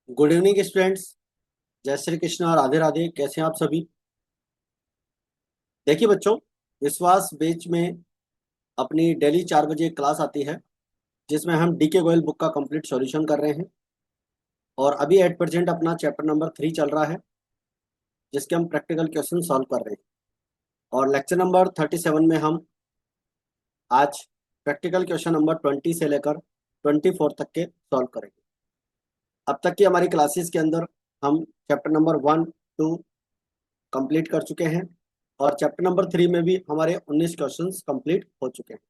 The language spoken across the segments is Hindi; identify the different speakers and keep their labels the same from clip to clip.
Speaker 1: Good evening students. जय श्री कृष्ण और राधे राधे। कैसे हैं आप सभी? देखिए बच्चों, विश्वास बेच में अपनी डेली 4 बजे क्लास आती है जिसमें हम डीके गोयल बुक का कंप्लीट सॉल्यूशन कर रहे हैं। और अभी एट प्रेजेंट अपना चैप्टर नंबर 3 चल रहा है जिसके हम प्रैक्टिकल क्वेश्चन सॉल्व कर रहे हैं। और लेक्चर नंबर 37 में हम आज प्रैक्टिकल क्वेश्चन नंबर 20 से लेकर 24 तक के सॉल्व करेंगे। अब तक की हमारी क्लासेस के अंदर हम चैप्टर नंबर 1 2 कंप्लीट कर चुके हैं और चैप्टर नंबर 3 में भी हमारे 19 क्वेश्चंस कंप्लीट हो चुके हैं।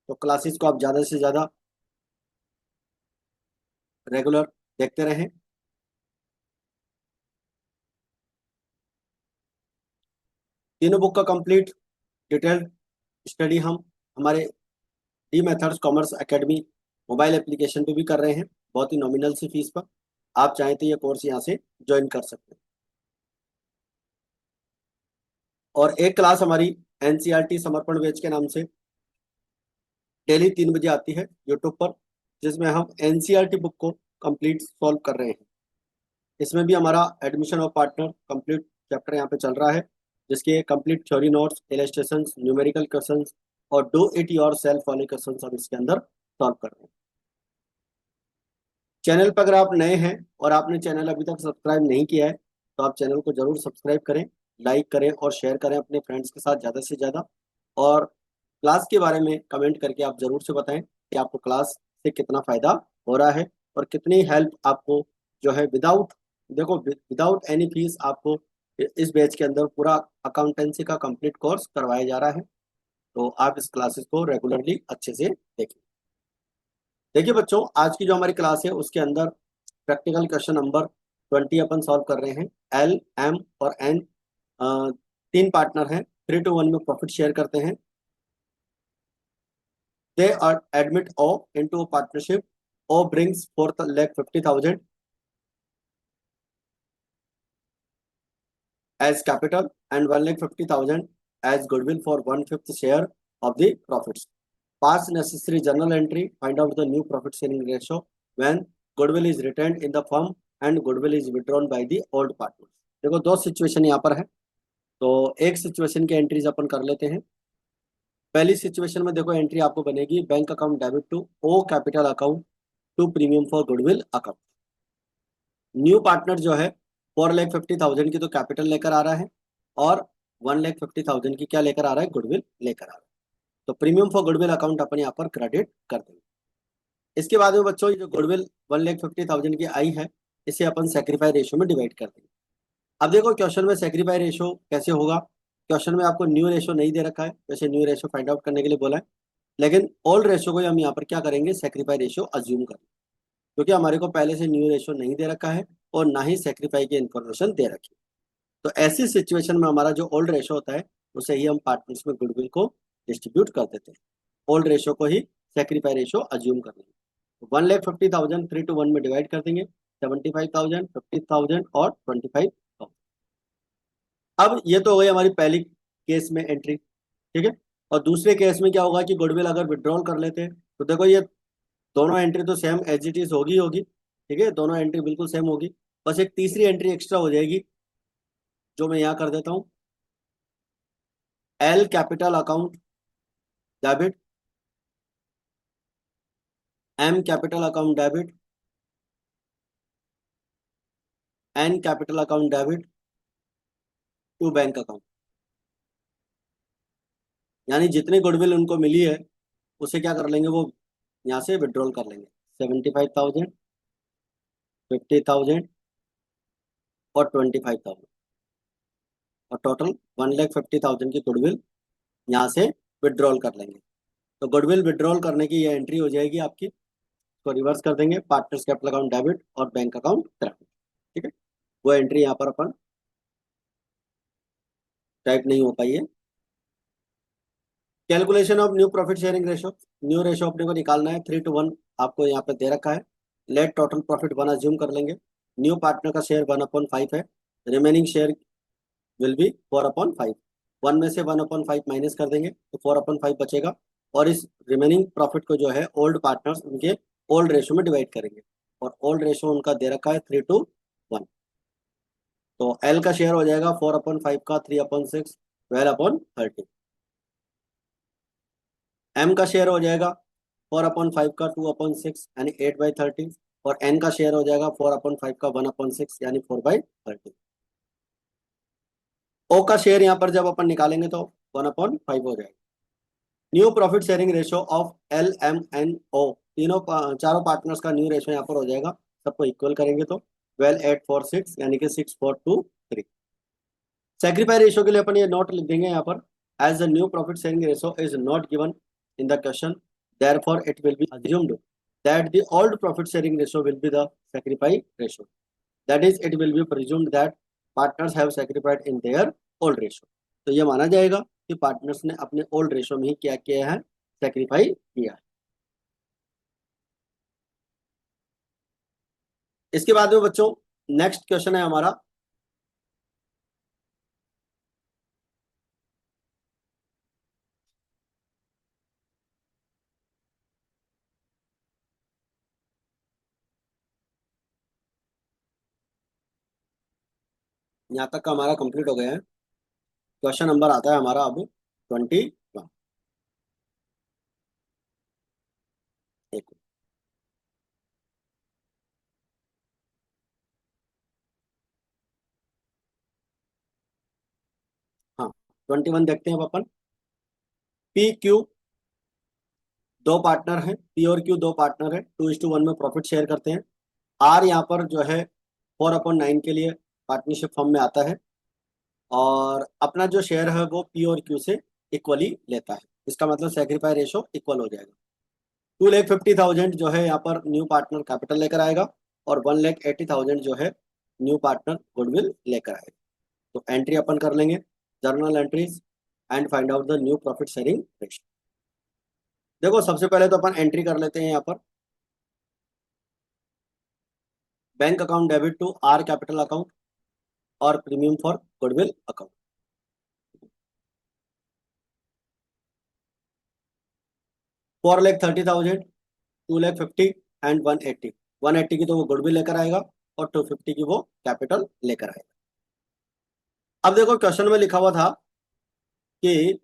Speaker 1: तो क्लासेस को आप ज़्यादा से ज़्यादा रेगुलर देखते रहें। तीनों बुक का कंप्लीट डिटेल्ड स्टडी हम हमारे D methods commerce academy mobile application पे भी कर रहे हैं, बहुत ही नॉमिनल सी फीस पर। आप चाहें तो ये कोर्स यहाँ से ज्वाइन कर सकते हैं। और एक क्लास हमारी एनसीईआरटी समर्पण बैच के नाम से डेली 3 बजे आती है यूट्यूब पर, जिसमें हम एनसीईआरटी बुक को कंप्लीट सॉल्व कर रहे हैं। इसमें भी हमारा admission of partner complete chapter यहाँ पे चल रहा है, जिसके complete theory notes, illustrations, numerical questions और डू इट योर सेल्फ वाले क्वेश्चंस हम इसके अंदर सॉल्व कर रहे हैं। चैनल पर अगर आप नए हैं और आपने चैनल अभी तक सब्सक्राइब नहीं किया है तो आप चैनल को जरूर सब्सक्राइब करें, लाइक करें और शेयर करें अपने फ्रेंड्स के साथ ज़्यादा से ज़्यादा। और क्लास के बारे में कमेंट करके आप जरूर से बताएं कि आपको क्लास से कितना फ़ायदा हो रहा है और कितनी हेल्प आपको जो है विदाउट एनी फीस आपको इस बैच के अंदर पूरा अकाउंटेंसी का कंप्लीट कोर्स करवाया जा रहा है। तो आप इस क्लासेस को रेगुलरली अच्छे से देखें। देखिए बच्चों, आज की जो हमारी क्लास है उसके अंदर प्रैक्टिकल क्वेश्चन नंबर 20 अपन सॉल्व कर रहे हैं। एल, एम और एन तीन पार्टनर हैं, 3 to 1 में प्रॉफिट शेयर करते हैं। They are admit O into a partnership. O brings 4,50,000 as capital and 1,50,000 as goodwill for 1/5 share of the profits. Pass necessary journal entry. Find out the new profit sharing ratio when goodwill is retained in the firm and goodwill is withdrawn by the old partners. देखो, दो सिचुएशन यहाँ पर है, तो एक सिचुएशन की एंट्रीज अपन कर लेते हैं। पहली सिचुएशन में देखो, एंट्री आपको बनेगी bank account debit to O capital account to premium for goodwill account. New partner जो है 4,50,000 की तो कैपिटल लेकर आ रहा है और 1,50,000 की क्या लेकर आ रहा है? गुडविल लेकर आ रहा है। तो प्रीमियम फॉर गुडविल अकाउंट अपन यहाँ पर क्रेडिट कर देंगे। इसके बाद में बच्चों, ये जो गुडविल 1,50,000 की आई है इसे अपन सेक्रीफाई रेशियो में डिवाइड कर देंगे। अब देखो, क्वेश्चन में सेक्रीफाई रेशियो कैसे होगा? क्वेश्चन में आपको न्यू रेशियो नहीं दे रखा है, वैसे न्यू रेशियो फाइंड आउट करने के लिए बोला है, लेकिन ओल्ड रेशियो को हम यहाँ पर क्या करेंगे? सेक्रीफाई रेशियो अज्यूम करेंगे, क्योंकि हमारे को पहले से न्यू रेशियो नहीं दे रखा है और ना ही सेक्रीफाई की इन्फॉर्मेशन दे रखी है। तो ऐसी सिचुएशन में हमारा जो ओल्ड रेशियो होता है उसे ही हम पार्टनर्स में गुडविल को डिस्ट्रीब्यूट कर देते हैं। ओल्ड रेशियो को ही सेक्रीफाई रेशियो अज्यूम कर लेंगे। 1,50,000 3 to 1 में डिवाइड कर देंगे, 75,000, 50,000 और 25,000। अब ये तो हो गई हमारी पहली केस में एंट्री, ठीक है। और दूसरे केस में क्या होगा कि गुडविल अगर विड्रॉल कर लेते हैं तो देखो, ये दोनों एंट्री तो सेम एज इट इज होगी, ठीक है, दोनों एंट्री बिल्कुल सेम होगी। बस एक तीसरी एंट्री एक्स्ट्रा हो जाएगी जो मैं यहाँ कर देता हूँ। L capital account debit, M capital account debit, N capital account debit to bank account. यानी जितनी गुडविल उनको मिली है उसे क्या कर लेंगे? वो यहाँ से विड्रॉल कर लेंगे। 75,000, 50,000 और 25,000 और टोटल 1,50,000 की गुडविल यहाँ से विड्रॉल कर लेंगे। तो गुडविल विड्रॉल करने की ये एंट्री हो जाएगी आपकी। तो रिवर्स कर देंगे, पार्टनर्स कैपिटल अकाउंट डेबिट और बैंक अकाउंट क्रेडिट, ठीक है। वो एंट्री यहाँ पर अपन टाइप नहीं हो पाई है। Calculation of new profit sharing ratio. New ratio अपने को निकालना है, 3 to 1 आपको यहाँ पे दे रखा है। लेट टोटल प्रॉफिट 1 अज्यूम कर लेंगे। न्यू पार्टनर का शेयर 1/5 है, रिमेनिंग शेयर विल बी 4/5। 1 में से 1/5 माइनस कर देंगे तो 4/5 बचेगा और इस रिमेनिंग प्रॉफिट को जो है ओल्ड पार्टनर्स उनके ओल्ड रेशो में डिवाइड करेंगे। और ओल्ड रेशो उनका दे रखा है 3:1। तो एल का शेयर हो जाएगा 4/5 का 3/6, 12/30। एम का शेयर हो जाएगा 4/5 का 2/6 यानी 8/30। और एन का शेयर हो जाएगा 4/5 का 1/6 यानी 4/30। ओ का शेयर यहाँ पर जब अपन निकालेंगे तो 1/5 हो जाएगा। New profit sharing ratio of LMNO, चारों पार्टनर्स का न्यू रेशियो यहाँ पर हो जाएगा। सबको इक्वल करेंगे तो 12:8:4:6 यानी कि 6:4:2:3। सेक्रीफाई रेशियो के लिए अपन ये नोट लिख देंगे यहाँ पर, as the new profit sharing ratio is not given in the question, therefore it will be assumed that the old profit sharing ratio will be the sacrifice ratio. That is, it will be presumed that partners have sacrificed in their old ratio. तो ये माना जाएगा कि पार्टनर्स ने अपने ओल्ड रेशियो में ही क्या किया है, सेक्रीफाई किया है। इसके बाद में बच्चों नेक्स्ट क्वेश्चन है हमारा, यहाँ तक का हमारा कंप्लीट हो गया है। क्वेश्चन नंबर आता है हमारा अब 21। हाँ, 21 देखते हैं अब अपन। PQ दो पार्टनर हैं, P और Q दो पार्टनर है, 2:1 में प्रॉफिट शेयर करते हैं। R यहाँ पर जो है 4/9 के लिए पार्टनरशिप फॉर्म में आता है और अपना जो शेयर है वो P और Q से इक्वली लेता है। इसका मतलब सेक्रीफाई रेशो इक्वल हो जाएगा। 2,50,000 जो है यहाँ पर न्यू पार्टनर कैपिटल लेकर आएगा और 1,80,000 जो है न्यू पार्टनर गुडविल लेकर आएगा। तो एंट्री अपन कर लेंगे, journal entries and find out the new profit sharing ratio. देखो सबसे पहले तो अपन एंट्री कर लेते हैं यहाँ पर, bank account debit to R capital account और premium for goodwill account. 4,30,000, 2,50,000 and 180। 180 की तो वो गुडविल लेकर आएगा और 250 की वो कैपिटल लेकर आएगा। अब देखो क्वेश्चन में लिखा हुआ था कि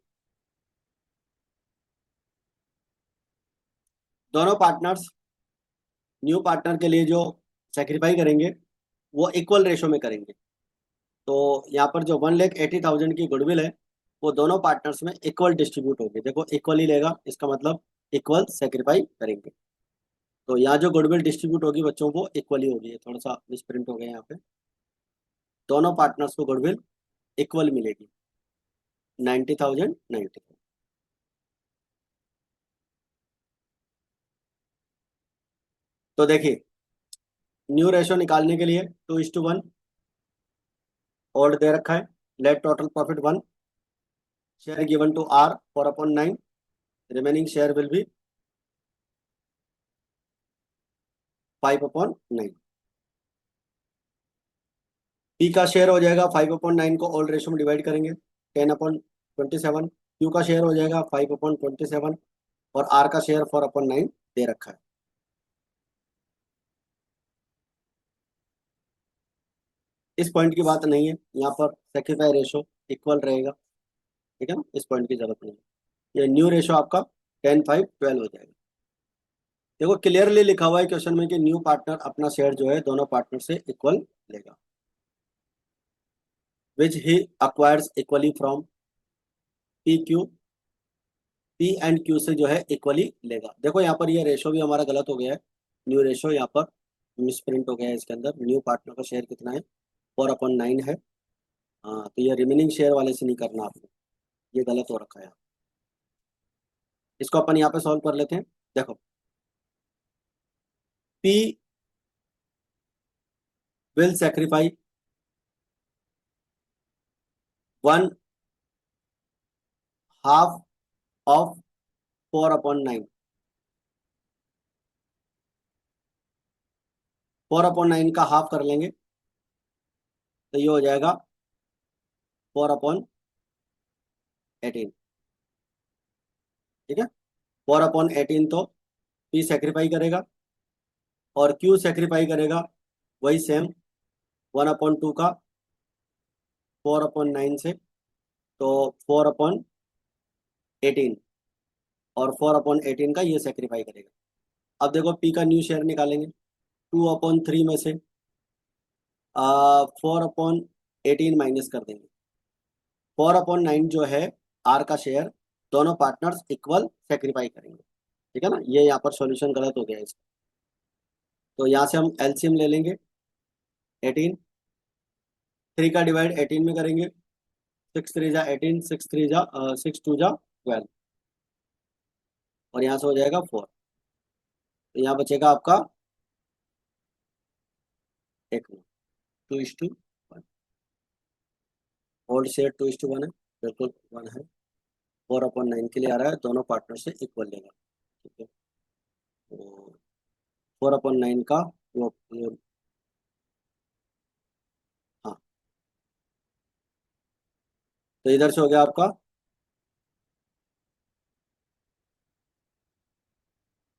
Speaker 1: दोनों पार्टनर्स न्यू पार्टनर के लिए जो सेक्रीफाई करेंगे वो इक्वल रेशो में करेंगे। तो यहाँ पर जो 1,80,000 की गुडविल है वो दोनों पार्टनर्स में इक्वल डिस्ट्रीब्यूट होगी। देखो इक्वल ही लेगा, इसका मतलब इक्वल सेक्रीफाई करेंगे। तो यहाँ जो गुडविल डिस्ट्रीब्यूट होगी बच्चों वो इक्वली होगी। थोड़ा सा मिसप्रिंट हो गया यहाँ पे, दोनों पार्टनर्स को गुडविल इक्वल मिलेगी, 90,000 90,000। तो देखिए न्यू रेशो निकालने के लिए 2:1 ओल्ड दे रखा है, let total profit 1, share given to R 4/9, remaining share will be 5/9। P का शेयर हो जाएगा 5/9 को ओल्ड रेशो में डिवाइड करेंगे 10/27। Q का शेयर हो जाएगा 5/27 और R का शेयर 4/9 दे रखा है। इस पॉइंट की बात नहीं है, यहाँ पर सेक्रीफाई रेशो इक्वल रहेगा, ठीक है ना, इस पॉइंट की जरूरत नहीं है। ये न्यू रेशो आपका 10:5:12 हो जाएगा। देखो क्लियरली लिखा हुआ है क्वेश्चन में कि न्यू पार्टनर अपना शेयर जो है दोनों पार्टनर से इक्वल लेगा, which he acquires equally from PQ, P and Q से जो है इक्वली लेगा। देखो यहाँ पर ये रेशो भी हमारा गलत हो गया है, न्यू रेशो यहाँ पर मिसप्रिंट हो गया है। इसके अंदर न्यू पार्टनर का शेयर कितना है, 4/9 है। हाँ, तो ये रिमेनिंग शेयर वाले से नहीं करना आपको, ये गलत हो रखा है। इसको अपन यहाँ पे सॉल्व कर लेते हैं। देखो P will sacrifice 1/2 of 4/9। 4/9 का हाफ कर लेंगे तो ये हो जाएगा 4/18, ठीक है। 4/18 तो P सेक्रीफाई करेगा और क्यू सेक्रीफाई करेगा वही सेम 1/2 का 4/9 से, तो 4/18, और 4/18 का ये सेक्रीफाई करेगा। अब देखो पी का न्यू शेयर निकालेंगे, 2/3 में से 4/18 माइनस कर देंगे। 4/9 जो है आर का शेयर, दोनों पार्टनर्स इक्वल सेक्रीफाई करेंगे, ठीक है ना। ये यहाँ पर सॉल्यूशन गलत हो गया है इसका, तो यहाँ से हम एलसीएम ले लेंगे। 18, 3 का डिवाइड 18 में करेंगे, 6 3 जा 18, 6 2 जा 12, और यहाँ से हो जाएगा 4। तो यहाँ बचेगा आपका एक 2:1, ओल्ड शेयर 2:1 है, बिल्कुल 1 है। 4/9 के लिए आ रहा है, दोनों पार्टनर से इक्वल लेगा, ठीक है। तो 4/9 का वो हाँ, तो इधर से हो गया आपका,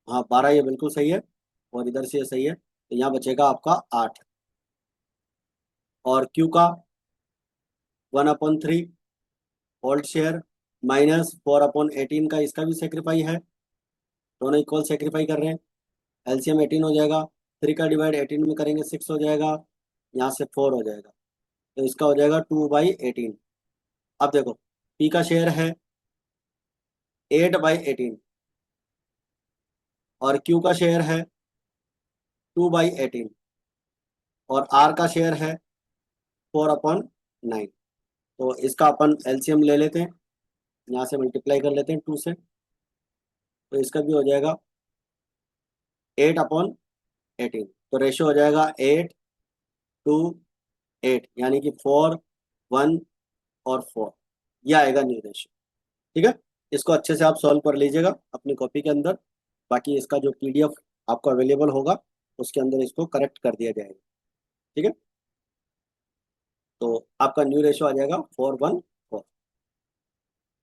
Speaker 1: हाँ 12, ये बिल्कुल सही है, और इधर से ये सही है, तो यहाँ बचेगा आपका 8। और क्यू का 1/3 होल्ड शेयर माइनस 4/18 का, इसका भी सेक्रीफाई है, दोनों इक्वल सेक्रीफाई कर रहे हैं। एलसीएम 18 हो जाएगा, 3 का डिवाइड 18 में करेंगे 6 हो जाएगा, यहाँ से 4 हो जाएगा, तो इसका हो जाएगा 2/18। अब देखो पी का शेयर है 8/18, और क्यू का शेयर है 2/18, और आर का शेयर है 4/9। तो इसका अपन एलसीएम ले लेते हैं, यहाँ से मल्टीप्लाई कर लेते हैं 2 से, तो इसका भी हो जाएगा 8/18, तो रेशियो हो जाएगा 8:8, यानी कि 4:1 और 4, यह आएगा न्यू रेशियो, ठीक है। इसको अच्छे से आप सॉल्व कर लीजिएगा अपनी कॉपी के अंदर, बाकी इसका जो पीडीएफ आपको अवेलेबल होगा उसके अंदर इसको करेक्ट कर दिया जाएगा, ठीक है। तो आपका न्यू रेशियो आ जाएगा 4:1 4।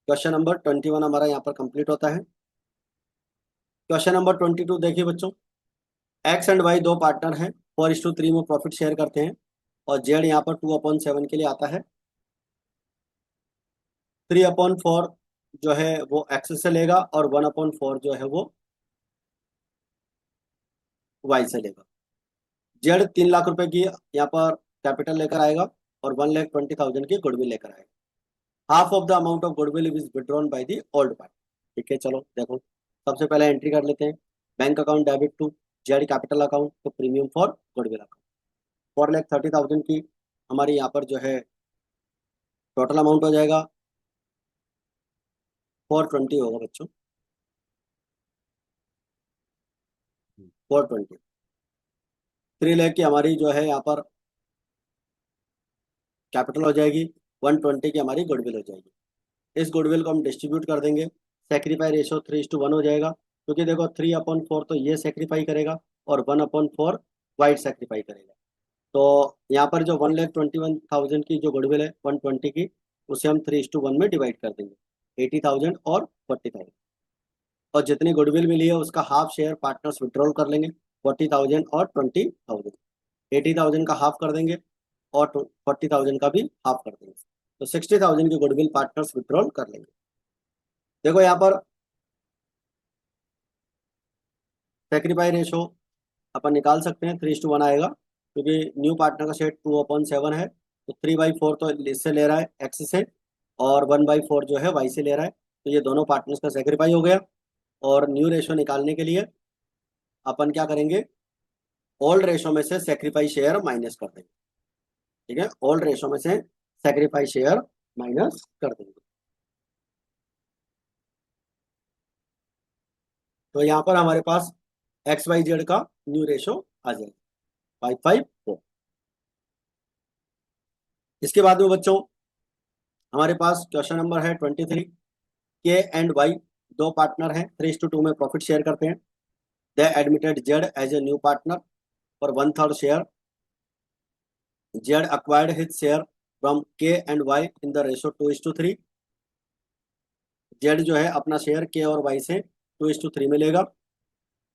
Speaker 1: क्वेश्चन नंबर 21 हमारा यहाँ पर कंप्लीट होता है। क्वेश्चन नंबर 22 देखिए बच्चों, एक्स एंड वाई दो पार्टनर हैं, 4:3 में प्रॉफिट शेयर करते हैं, और जेड यहाँ पर 2/7 के लिए आता है। 3/4 जो है वो एक्स से लेगा, और 1/4 जो है वो वाई से लेगा। जेड 3 लाख रुपए की यहाँ पर कैपिटल लेकर आएगा, और 1,20,000 की गुडविल लेकर आएगा। Half of the amount of goodwill is withdrawn by the old party, ठीक है। चलो देखो, सबसे पहले एंट्री कर लेते हैं, bank account debit to Z capital account तो प्रीमियम फॉर गुडविल अकाउंट। 4,30,000 की हमारी यहाँ पर जो है टोटल अमाउंट हो जाएगा 420 होगा बच्चों, 420। 3 लाख की हमारी जो है यहाँ पर कैपिटल हो जाएगी, 120 की हमारी गुडविल हो जाएगी। इस गुडविल को हम डिस्ट्रीब्यूट कर देंगे, सेक्रीफाई रेशो 3:1 हो जाएगा, क्योंकि देखो 3/4 तो ये सेक्रीफाई करेगा, और 1/4 वाइट सेक्रीफाई करेगा। तो यहाँ पर जो 1,21,000 की जो गुडविल है 120 की, उसे हम 3:1 में डिवाइड कर देंगे, 80,000 और 40,000, और जितनी गुडविल मिली है उसका हाफ शेयर पार्टनर्स विड्रॉल कर लेंगे, 40,000 और 20,000। 80,000 का हाफ कर देंगे, और 40,000 का भी हाफ कर देंगे, तो 60,000 की गुडविल पार्टनर्स विड्रॉल कर लेंगे। देखो यहाँ पर सेक्रीफाई रेशो अपन निकाल सकते हैं, 3:1 आएगा, क्योंकि न्यू पार्टनर का शेयर 2/7 है, तो 3/4 तो इससे ले रहा है एक्स से, और 1/4 जो है वाई से ले रहा है, तो ये दोनों पार्टनर्स का सेक्रीफाई हो गया। और न्यू रेशो निकालने के लिए अपन क्या करेंगे, ओल्ड रेशो में से सेक्रीफाई शेयर माइनस कर देंगे, ठीक है। ओल्ड रेशो में से सेक्रीफाई शेयर माइनस कर देंगे, तो यहाँ पर हमारे पास एक्स वाई जेड का न्यू रेशो आ जाएगा 5:4। इसके बाद में बच्चों हमारे पास क्वेश्चन नंबर है 23। के एंड वाई दो पार्टनर हैं, 3:2 में प्रॉफिट शेयर करते हैं। They admitted Z as a new partner for 1/3 share. Z acquired his share from K and Y in the ratio 2:3। Z जो है अपना शेयर के और वाई से 2:3 में लेगा,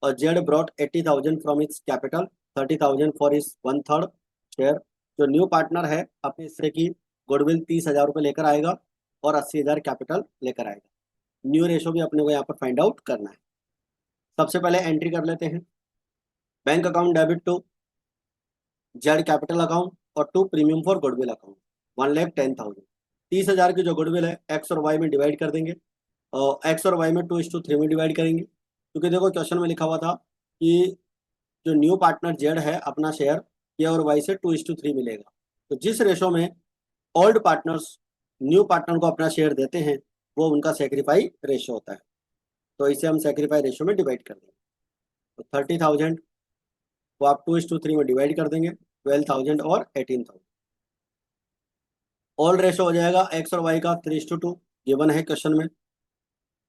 Speaker 1: और Z brought 80,000 from its capital, 30,000 for is 1/3 share. जो न्यू पार्टनर है अपने हिस्से की गुडविल 30,000 रुपये लेकर आएगा और 80,000 कैपिटल लेकर आएगा। न्यू रेशो भी अपने को यहाँ पर फाइंड आउट करना है। सबसे पहले एंट्री कर लेते हैं, bank account debit to Z capital account और to premium for goodwill account 1,10,000। 30,000 की जो गुडविल है एक्स और वाई में डिवाइड कर देंगे, और एक्स और वाई में 2:3 में डिवाइड करेंगे, क्योंकि देखो क्वेश्चन में लिखा हुआ था कि जो न्यू पार्टनर जेड है अपना शेयर ए और वाई से 2:3 मिलेगा। तो जिस रेशो में ओल्ड पार्टनर्स न्यू पार्टनर को अपना शेयर देते हैं वो उनका सेक्रीफाई रेशो होता है। तो इसे हम सेक्रीफाई रेशो में डिवाइड कर देंगे। तो 30,000 को आप 2:3 में डिवाइड कर देंगे, 12,000 और 18,000। ओल्ड रेशो हो जाएगा एक्स और वाई का 3:2 गिवन है क्वेश्चन में।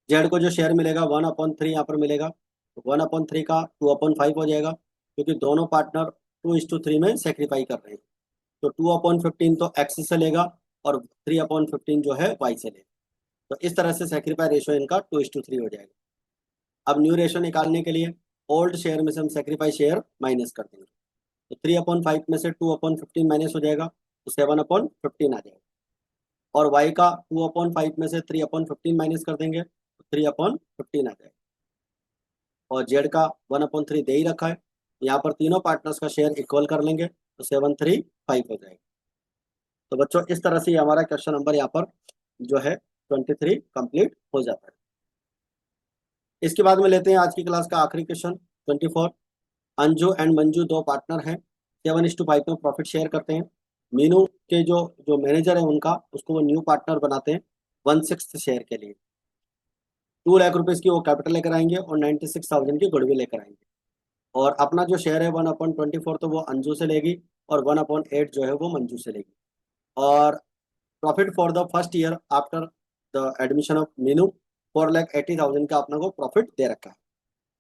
Speaker 1: जेड को जो शेयर मिलेगा 1/3 यहाँ पर मिलेगा, तो 1/3 का 2/5 हो जाएगा, क्योंकि दोनों पार्टनर 2:3 में सेक्रीफाई कर रहे हैं। तो 2/15 तो एक्स से लेगा और 3/15 जो है वाई से लेगा। तो इस तरह से सेक्रीफाई रेशो इनका 2:3 हो जाएगा। अब न्यू रेशो निकालने के लिए ओल्ड शेयर में से हम सेक्रीफाई शेयर माइनस कर देंगे। तो 3/5 में से 2/15 माइनस हो जाएगा, तो 7/15 आ जाएगा। और y का 2/5 में से 3/15 माइनस कर देंगे, तो 3/15 आ जाएगा। और z का 1/3 दे ही रखा है, यहाँ पर तीनों पार्टनर्स का शेयर इक्वल कर लेंगे, तो 735 हो जाएगा। तो बच्चों इस तरह से हमारा क्वेश्चन नंबर यहाँ पर जो है 23 कंप्लीट हो जाता है। इसके बाद में लेते हैं आज की क्लास का आखिरी क्वेश्चन 24। अंजू एंड मंजू दो पार्टनर हैं, 7:5 में प्रॉफिट शेयर करते हैं। मीनू के जो जो मैनेजर है उनका उसको वो न्यू पार्टनर बनाते हैं 1/6 शेयर के लिए। 2 लाख रुपए की वो कैपिटल लेकर आएंगे और 96,000 की गुडविल लेकर आएंगे। और अपना जो शेयर है 1/24 तो वो अंजू से लेगी और 1/8 जो है वो मंजू से लेगी। और profit for the first year after the admission of Meenu 4,80,000 का अपना को प्रॉफिट दे रखा है।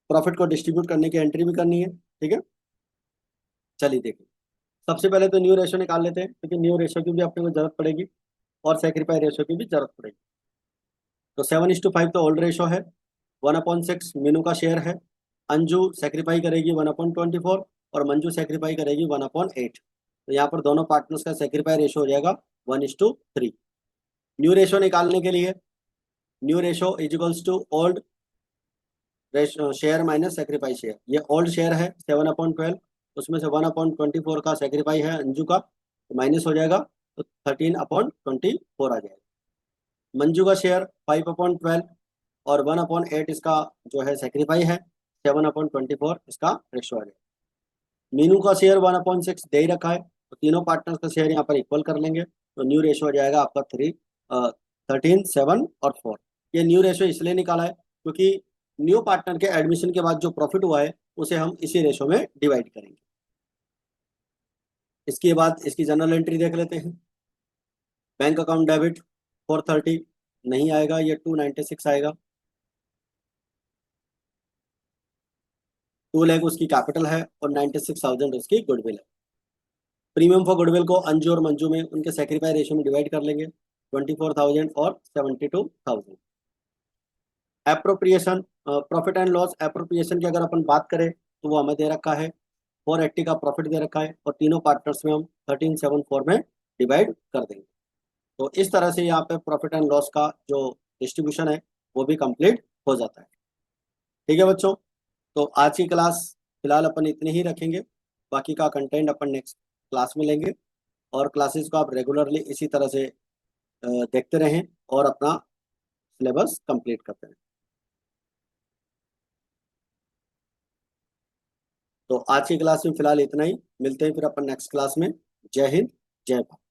Speaker 1: प्रॉफिट को डिस्ट्रीब्यूट करने की एंट्री भी करनी है, ठीक है। चलिए देखिए, सबसे पहले तो न्यू रेशो निकाल लेते हैं, क्योंकि न्यू रेशो की भी अपने को जरूरत पड़ेगी और सेक्रीफाई रेशो की भी जरूरत पड़ेगी। तो 7:5 तो ओल्ड रेशो है, 1/6 मीनू का शेयर है। अंजू सेक्रीफाई करेगी 1/24 और मंजू सेक्रीफाई करेगी 1/8। तो यहाँ पर दोनों पार्टनर्स का सेक्रीफाई रेशो हो जाएगा 1:3। न्यू रेशो निकालने के लिए new ratio is equals to old share minus sacrifice share. ये ओल्ड शेयर है 7/12, उसमें से 1/24 का सेक्रीफाई है अंजू का, तो माइनस हो जाएगा, तो 13/24 आ जाएगा। मंजू का शेयर 5/12 और 1/8 इसका जो है सेक्रीफाई है, 7/24 इसका रेशो आ जाएगा। मीनू का शेयर 1/6 दे ही रखा है, तो तीनों पार्टनर्स का शेयर यहाँ पर इक्वल कर लेंगे, तो न्यू रेशो हो जाएगा आपका 13, 7 और 4। ये न्यू रेशो इसलिए निकाला है क्योंकि न्यू पार्टनर के एडमिशन के बाद जो प्रॉफिट हुआ है उसे हम इसी रेशो में डिवाइड करेंगे। इसके बाद इसकी जनरल एंट्री देख लेते हैं। बैंक अकाउंट डेबिट 430 नहीं आएगा, ये 296 आएगा। 2 लाख उसकी कैपिटल है और 96,000 उसकी गुडविल है। प्रीमियम फॉर गुडविल को अंजू और मंजू में उनके सेक्रीफाई रेशो में डिवाइड कर लेंगे, 24,000 और 72,000। Appropriation profit and loss appropriation की अगर अपन बात करें तो वो हमें दे रखा है 480 का प्रॉफिट दे रखा है, और तीनों पार्टनर्स में हम 1374 में डिवाइड कर देंगे। तो इस तरह से यहाँ पे प्रॉफिट एंड लॉस का जो डिस्ट्रीब्यूशन है वो भी कंप्लीट हो जाता है। ठीक है बच्चों, तो आज की क्लास फिलहाल अपन इतने ही रखेंगे, बाकी का कंटेंट अपन नेक्स्ट क्लास में लेंगे। और क्लासेस को आप रेगुलरली इसी तरह से देखते रहें और अपना सिलेबस कंप्लीट करते रहें। तो आज की क्लास में फिलहाल इतना ही, मिलते हैं फिर अपन नेक्स्ट क्लास में। जय हिंद, जय भारत।